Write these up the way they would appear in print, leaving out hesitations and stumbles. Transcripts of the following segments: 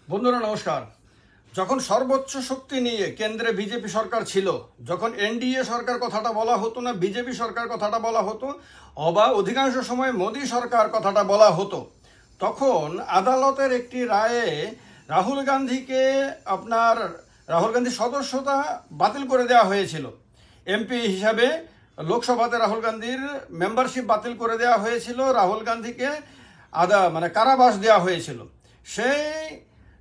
বন্ধুরা নমস্কার। যখন সর্বোচ্চ শক্তি নিয়ে কেন্দ্রে বিজেপি সরকার ছিল, যখন এনডিএ সরকার কথাটা বলা হতো না, বিজেপি সরকার কথাটা বলা হতো, অবা অধিকাংশ সময় মোদী সরকার কথাটা বলা হতো, তখন আদালতের একটি রায়ে রাহুল গান্ধীকে রাহুল গান্ধীর সদস্যতা বাতিল করে দেওয়া হয়েছিল। এমপি হিসাবে লোকসভাতে রাহুল গান্ধীর মেম্বারশিপ বাতিল করে দেওয়া হয়েছিল, রাহুল গান্ধীকে কারাবাস দেওয়া হয়েছিল। সেই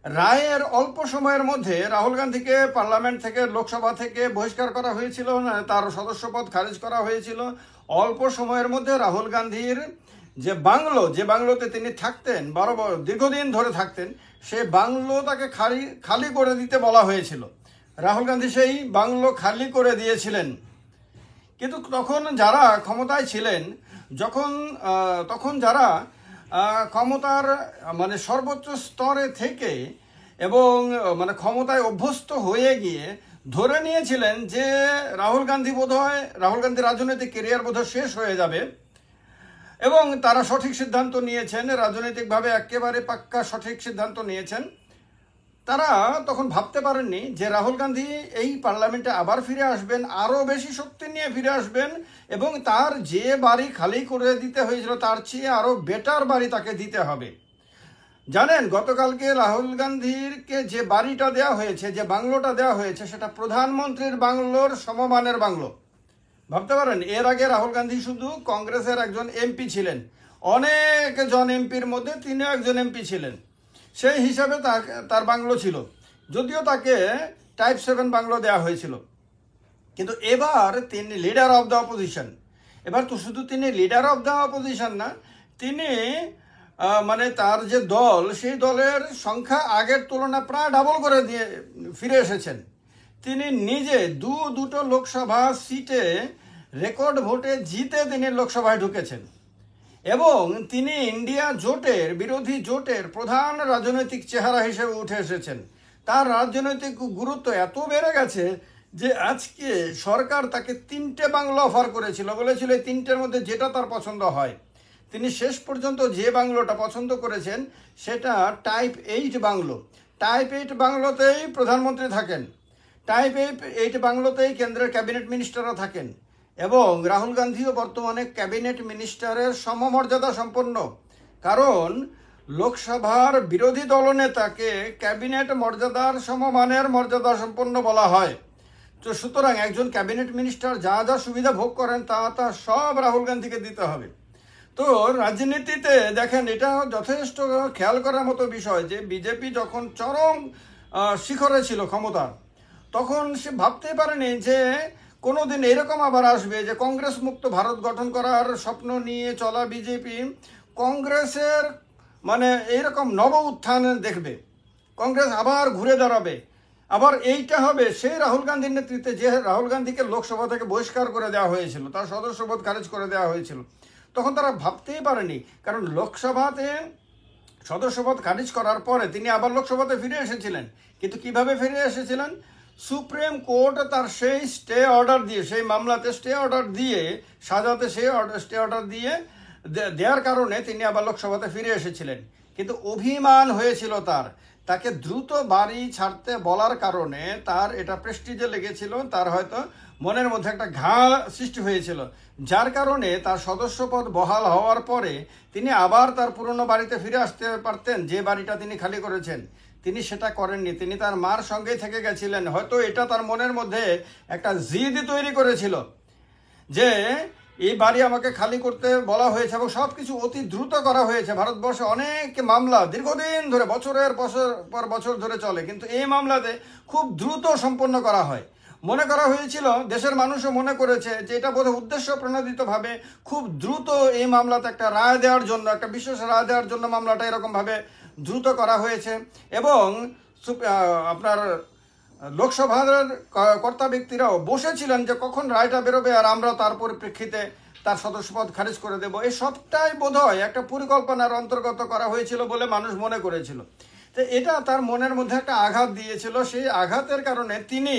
রায়ের অল্প সময়ের মধ্যে রাহুল গান্ধীকে পার্লামেন্ট থেকে, লোকসভা থেকে বহিষ্কার করা হয়েছিল, তার সদস্যপদ খারিজ করা হয়েছিল। অল্প সময়ের মধ্যে রাহুল গান্ধীর যে বাংলোতে তিনি থাকতেন, দীর্ঘদিন ধরে থাকতেন, সেই বাংলো তাকে খালি করে দিতে বলা হয়েছিল। রাহুল গান্ধী সেই বাংলো খালি করে দিয়েছিলেন। কিন্তু তখন যারা ক্ষমতায় ছিলেন, তখন যারা ক্ষমতার সর্বোচ্চ স্তরে থেকে এবং ক্ষমতায় অভ্যস্ত হয়ে গিয়ে ধরে নিয়েছিলেন যে রাহুল গান্ধীর রাজনৈতিক কেরিয়ার বোধহয় শেষ হয়ে যাবে, এবং তারা সঠিক সিদ্ধান্ত নিয়েছেন, রাজনৈতিকভাবে একেবারে পাক্কা সঠিক সিদ্ধান্ত নিয়েছেন। তারা তখন ভাবতে পারেননি যে রাহুল গান্ধী এই পার্লামেন্টে আবার ফিরে আসবেন, আরও বেশি শক্তি নিয়ে ফিরে আসবেন, এবং তার যে বাড়ি খালি করে দিতে হয়েছিল তার চেয়ে আরও বেটার বাড়ি তাকে দিতে হবে। জানেন, গতকালকে রাহুল গান্ধীকে যে বাড়িটা দেওয়া হয়েছে, যে বাংলোটা দেওয়া হয়েছে, সেটা প্রধানমন্ত্রীর বাংলোর সমমানের বাংলো। ভাবতে পারেন, এর আগে রাহুল গান্ধী শুধু কংগ্রেসের একজন এমপি ছিলেন, অনেকজন এমপির মধ্যে তিনিও একজন এমপি ছিলেন। সেই হিসাবে তার বাংলো ছিল, যদিও তাকে টাইপ 7 বাংলো দেওয়া হয়েছিল। কিন্তু এবার তিনি লিডার অফ দ্য অপোজিশন। এবার তো শুধু তিনি লিডার অফ দ্য অপোজিশন না, তিনি তার যে দল, সেই দলের সংখ্যা আগের তুলনায় প্রায় ডাবল করে দিয়ে ফিরে এসেছেন। তিনি নিজে দুটো লোকসভা সিটে রেকর্ড ভোটে জিতে তিনি লোকসভায় ঢুকেছেন, এবং তিনি ইন্ডিয়া জোটের, বিরোধী জোটের প্রধান রাজনৈতিক চেহারা হিসেবে উঠে এসেছেন। তার রাজনৈতিক গুরুত্ব এত বেড়ে গেছে যে আজকে সরকার তাকে 3টে বাংলো অফার করেছিল, বলেছিল এই 3টের মধ্যে যেটা তার পছন্দ হয়। তিনি শেষ পর্যন্ত যে বাংলোটা পছন্দ করেছেন সেটা টাইপ 8 বাংলো। টাইপ 8 বাংলোতেই প্রধানমন্ত্রী থাকেন, টাইপ 8 বাংলোতেই কেন্দ্রের ক্যাবিনেট মিনিস্টাররা থাকেন, এবং রাহুল গান্ধীও বর্তমানে ক্যাবিনেট মিনিস্টারের সমমর্যাদা সম্পন্ন। কারণ লোকসভার বিরোধী দলনেতাকে ক্যাবিনেট মর্যাদার সমমানের মর্যাদা সম্পন্ন বলা হয়। তো সুতরাং একজন ক্যাবিনেট মিনিস্টার যা যা সুবিধা ভোগ করেন তা সব রাহুল গান্ধীকে দিতে হবে। তো রাজনীতিতে দেখেন, এটা যথেষ্ট খেয়াল করার মতো বিষয় যে বিজেপি যখন চরম শিখরে ছিল ক্ষমতার, তখন সে ভাবতেই পারেনি যে কোনোদিন এরকম আবার আসবে যে কংগ্রেস মুক্ত ভারত গঠন করার স্বপ্ন নিয়ে চলা বিজেপি কংগ্রেসের এইরকম নব উত্থান দেখবে, কংগ্রেস আবার ঘুরে দাঁড়াবে। আবার এইটা হবে সেই রাহুল গান্ধীর নেতৃত্বে, যে রাহুল গান্ধীকে লোকসভা থেকে বহিষ্কার করে দেওয়া হয়েছিল, তার সদস্যপদ খারিজ করে দেওয়া হয়েছিল। তখন তারা ভাবতেই পারেনি, কারণ লোকসভাতে সদস্যপদ খারিজ করার পরে তিনি আবার লোকসভাতে ফিরে এসেছিলেন। কিন্তু কিভাবে ফিরে এসেছিলেন? সুপ্রিম কোর্ট তার সেই স্টে অর্ডার দিয়ে, সেই মামলাতে স্টে অর্ডার দিয়ে, সাজাতে স্টে অর্ডার দিয়ে দেওয়ার কারণে তিনি আবার লোকসভাতে ফিরে এসেছিলেন। কিন্তু অভিমান হয়েছিল তাকে দ্রুত বাড়ি ছাড়তে বলার কারণে তার এটা প্রেস্টিজে লেগেছিল, তার হয়তো মনের মধ্যে একটা ঘা সৃষ্টি হয়েছিল, যার কারণে তার সদস্যপদ বহাল হওয়ার পরে তিনি আবার তার পুরনো বাড়িতে ফিরে আসতে পারতেন, যে বাড়িটা তিনি খালি করেছেন। তিনি সেটা করেননি, তিনি তার মার সঙ্গেই থেকে গেছিলেন। হয়তো এটা তার মনের মধ্যে একটা জিদ তৈরি করেছিল যে এই বাড়ি আমাকে খালি করতে বলা হয়েছে, এবং সব কিছু অতি দ্রুত করা হয়েছে। ভারতবর্ষে অনেক মামলা দীর্ঘদিন ধরে, বছরের পর বছর ধরে চলে, কিন্তু এই মামলাতে খুব দ্রুত সম্পন্ন করা হয়। মনে করা হয়েছিল, দেশের মানুষও মনে করেছে যে এটা বোধহয় উদ্দেশ্য প্রণোদিতভাবে খুব দ্রুত এই মামলাতে একটা রায় দেওয়ার জন্য, একটা বিশেষ রায় দেওয়ার জন্য মামলাটা এরকমভাবে দ্রুত করা হয়েছে। এবং আপনার লোকসভার কর্তা ব্যক্তিরাও বসেছিলেন যে কখন রায়টা বেরোবে, আর আমরা তার পরিপ্রেক্ষিতে তার সদস্যপদ খারিজ করে দেব। এই সবটাই বোধহয় একটা পরিকল্পনার অন্তর্গত করা হয়েছিল বলে মানুষ মনে করেছিল। তো এটা তার মনের মধ্যে একটা আঘাত দিয়েছিল। সেই আঘাতের কারণে তিনি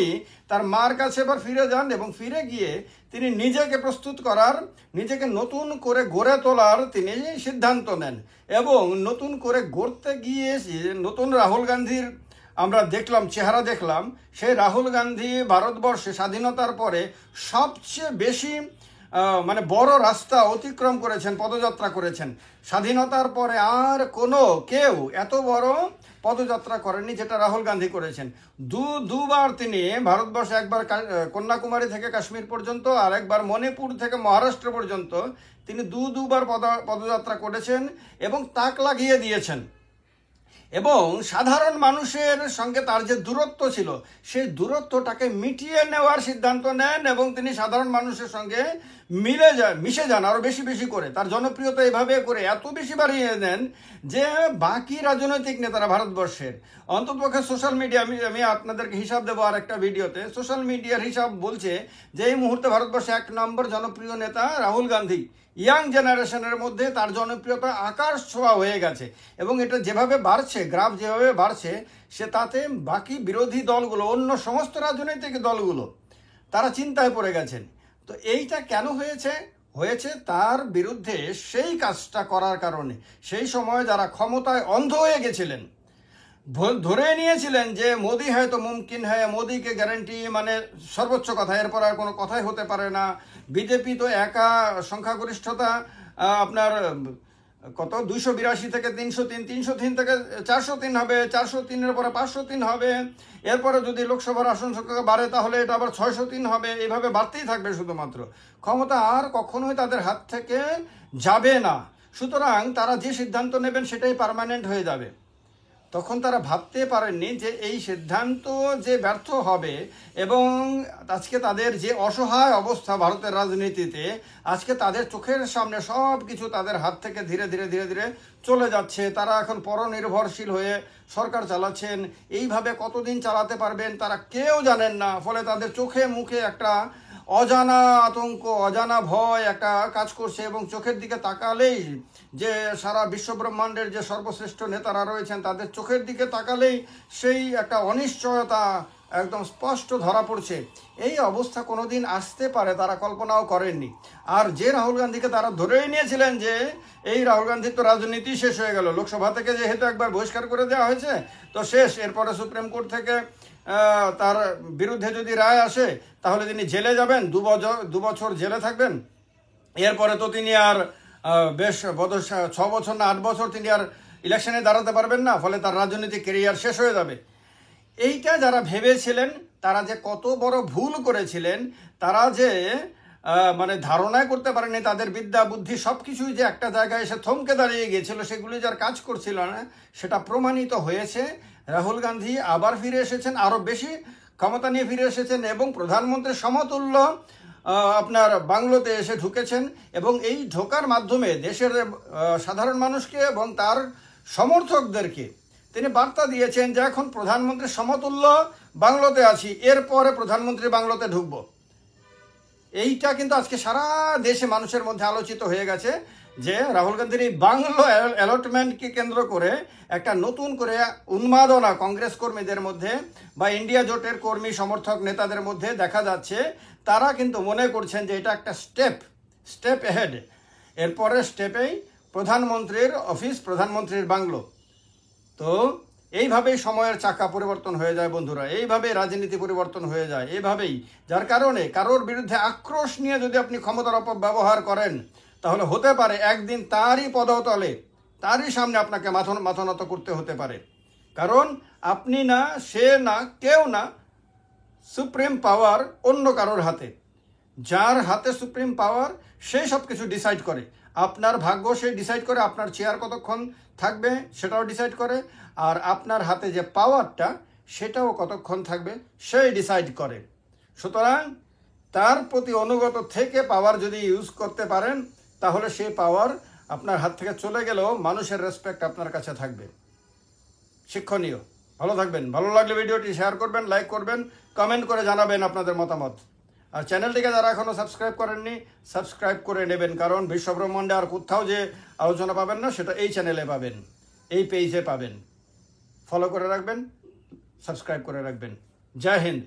তার মার কাছে এবার ফিরে যান এবং ফিরে গিয়ে তিনি নিজেকে প্রস্তুত করার, নিজেকে নতুন করে গড়ে তোলার তিনি সিদ্ধান্ত নেন। এবং নতুন করে গড়তে গিয়ে নতুন রাহুল গান্ধীর আমরা দেখলাম, চেহারা দেখলাম। সেই রাহুল গান্ধী ভারতবর্ষে স্বাধীনতার পরে সবচেয়ে বেশি মানে বড় রাস্তা অতিক্রম করেছেন, পদযাত্রা করেছেন। স্বাধীনতার পরে আর কোনো কেউ এত বড় পদযাত্রা করেননি যেটা রাহুল গান্ধী করেছেন। দুবার তিনি ভারতবর্ষে, একবার কন্যাকুমারী থেকে কাশ্মীর পর্যন্ত, আর একবার মণিপুর থেকে মহারাষ্ট্র পর্যন্ত তিনি দুবার পদযাত্রা করেছেন এবং তাক লাগিয়ে দিয়েছেন। এবং সাধারণ মানুষের সঙ্গে তার যে দূরত্ব ছিল সেই দূরত্বটাকে মিটিয়ে নেওয়ার সিদ্ধান্ত নেন এবং তিনি সাধারণ মানুষের সঙ্গে মিশে যান আরও বেশি বেশি করে। তার জনপ্রিয়তা এভাবে করে এত বেশি বাড়িয়ে দেন যে বাকি রাজনৈতিক নেতারা ভারতবর্ষের, অন্ততপক্ষে সোশ্যাল মিডিয়া, আমি আপনাদেরকে হিসাব দেবো আর একটা ভিডিওতে, সোশ্যাল মিডিয়ার হিসাব বলছে যে এই মুহূর্তে ভারতবর্ষে 1 নম্বর জনপ্রিয় নেতা রাহুল গান্ধী। ইয়াং জেনারেশনের মধ্যে তার জনপ্রিয়তা আকাশ ছোঁয়া হয়ে গেছে এবং এটা যেভাবে বাড়ছে, গ্রাফ যেভাবে বাড়ছে, সে তাতে বাকি বিরোধী দলগুলো, অন্য সমস্ত রাজনৈতিক দলগুলো তারা চিন্তায় পড়ে গেছেন। তো এইটা কেন হয়েছে তার বিরুদ্ধে সেই কাজটা করার কারণে। সেই সময় যারা ক্ষমতায় অন্ধ হয়ে গেছিলেন, ধরে নিয়েছিলেন যে মোদি হয়তো মুমকিন হয়, মোদিকে গ্যারান্টি মানে সর্বোচ্চ কথা, এরপর আর কোনো কথাই হতে পারে না। বিজেপি তো একা সংখ্যাগরিষ্ঠতা আপনার কত 282 থেকে 303, 303 থেকে 403 হবে, 403-এর পরে 503 হবে, এরপরে যদি লোকসভার আসন সংখ্যা বাড়ে তাহলে এটা আবার 603 হবে। এইভাবে বাড়তেই থাকবে শুধুমাত্র। ক্ষমতা আর কখনোই তাদের হাত থেকে যাবে না। সুতরাং তারা যে সিদ্ধান্ত নেবেন সেটাই পার্মানেন্ট হয়ে যাবে। তখন তারা ভাবতে পারেননি যে এই সিদ্ধান্ত যে ব্যর্থ হবে এবং আজকে তাদের যে অসহায় অবস্থা ভারতের রাজনীতিতে, আজকে তাদের চোখের সামনে সব কিছু তাদের হাত থেকে ধীরে ধীরে ধীরে ধীরে চলে যাচ্ছে। তারা এখন পরনির্ভরশীল হয়ে সরকার চালাচ্ছেন। এইভাবে কতদিন চালাতে পারবেন তারা কেউ জানেন না। ফলে তাদের চোখে মুখে একটা অজানা আতঙ্ক, অজানা ভয় একটা কাজ করছে এবং চোখের দিকে তাকালেই যে সারা বিশ্বব্রহ্মাণ্ডের যে সর্বশ্রেষ্ঠ নেতারা রয়েছেন তাদের চোখের দিকে তাকালেই সেই একটা অনিশ্চয়তা একদম স্পষ্ট ধরা পড়ছে। এই অবস্থা কোনোদিন আসতে পারে তারা কল্পনাও করেননি। আর যে রাহুল গান্ধীকে তারা ধরেই নিয়েছিলেন যে এই রাহুল গান্ধীর তো রাজনীতি শেষ হয়ে গেল, লোকসভা থেকে যেহেতু একবার বহিষ্কার করে দেওয়া হয়েছে তো শেষ, এরপরে সুপ্রিম কোর্ট থেকে তার বিরুদ্ধে যদি রায় আসে তাহলে তিনি জেলে যাবেন, 2 বছর জেলে থাকবেন। এরপরে তো তিনি আর বেশ 6 বছর না 8 বছর তিনি আর ইলেকশনে দাঁড়াতে পারবেন না। ফলে তার রাজনৈতিক কেরিয়ার শেষ হয়ে যাবে। এইটা যারা ভেবেছিলেন তারা যে কত বড় ভুল করেছিলেন, তারা যে মানে ধারণাই করতে পারেনি তাদের বিদ্যা বুদ্ধি সব কিছুই যে একটা জায়গায় এসে থমকে দাঁড়িয়ে গিয়েছিল, সেগুলি যার কাজ করছিল না সেটা প্রমাণিত হয়েছে। রাহুল গান্ধী আবার ফিরে এসেছেন, আরও বেশি ক্ষমতা নিয়ে ফিরে এসেছেন এবং প্রধানমন্ত্রীর সমতুল্য আপনার বাংলোতে এসে ঢুকেছেন এবং এই ঢোকার মাধ্যমে দেশের সাধারণ মানুষকে এবং তার সমর্থকদেরকে তিনি বার্তা দিয়েছেন যে এখন প্রধানমন্ত্রীর সমতুল্য বাংলোতে আছি, এরপরে প্রধানমন্ত্রী বাংলোতে ঢুকবো। এইটা কিন্তু আজকে সারা দেশে মানুষের মধ্যে আলোচিত হয়ে গেছে যে রাহুল গান্ধীর এই বাংলো অ্যালটমেন্টকে কেন্দ্র করে একটা নতুন করে উন্মাদনা কংগ্রেস কর্মীদের মধ্যে বা ইন্ডিয়া জোটের কর্মী সমর্থক নেতাদের মধ্যে দেখা যাচ্ছে। তারা কিন্তু মনে করছেন যে এটা একটা স্টেপ এহেড। এরপরে স্টেপেই প্রধানমন্ত্রীর অফিস, প্রধানমন্ত্রীর বাংলো। তো এইভাবেই সময়ের চাকা পরিবর্তন হয়ে যায় বন্ধুরা, এইভাবেই রাজনীতি পরিবর্তন হয়ে যায়, এইভাবেই। যার কারণে কারোর বিরুদ্ধে আক্রোশ নিয়ে যদি আপনি ক্ষমতার অপব্যবহার করেন তাহলে হতে পারে একদিন তারই পদতলে, তারই সামনে আপনাকে মাথা নত করতে হতে পারে। কারণ আপনি না, সে না, কেউ না, সুপ্রিম পাওয়ার অন্য কারোর হাতে। যার হাতে সুপ্রিম পাওয়ার সে সব কিছু ডিসাইড করে। আপনার ভাগ্য সে ডিসাইড করে, আপনার চেয়ার কতক্ষণ থাকবে সেটাও ডিসাইড করে, আর আপনার হাতে যে পাওয়ারটা সেটাও কতক্ষণ থাকবে সেই ডিসাইড করে। সুতরাং তার প্রতি অনুগত থেকে পাওয়ার যদি ইউজ করতে পারেন তাহলে সেই পাওয়ার আপনার হাত থেকে চলে গেলেও মানুষের রেসপেক্ট আপনার কাছে থাকবে। শিক্ষণীয়। ভালো থাকবেন। ভালো লাগলে ভিডিওটি শেয়ার করবেন, লাইক করবেন, কমেন্ট করে জানাবেন আপনাদের মতামত। আর চ্যানেলটিকে যারা এখনও সাবস্ক্রাইব করেননি সাবস্ক্রাইব করে নেবেন, কারণ বিশ্বব্রহ্মাণ্ডে আর কোথাও যে আলোচনা পাবেন না সেটা এই চ্যানেলে পাবেন, এই পেজে পাবেন। ফলো করে রাখবেন, সাবস্ক্রাইব করে রাখবেন। জয় হিন্দ।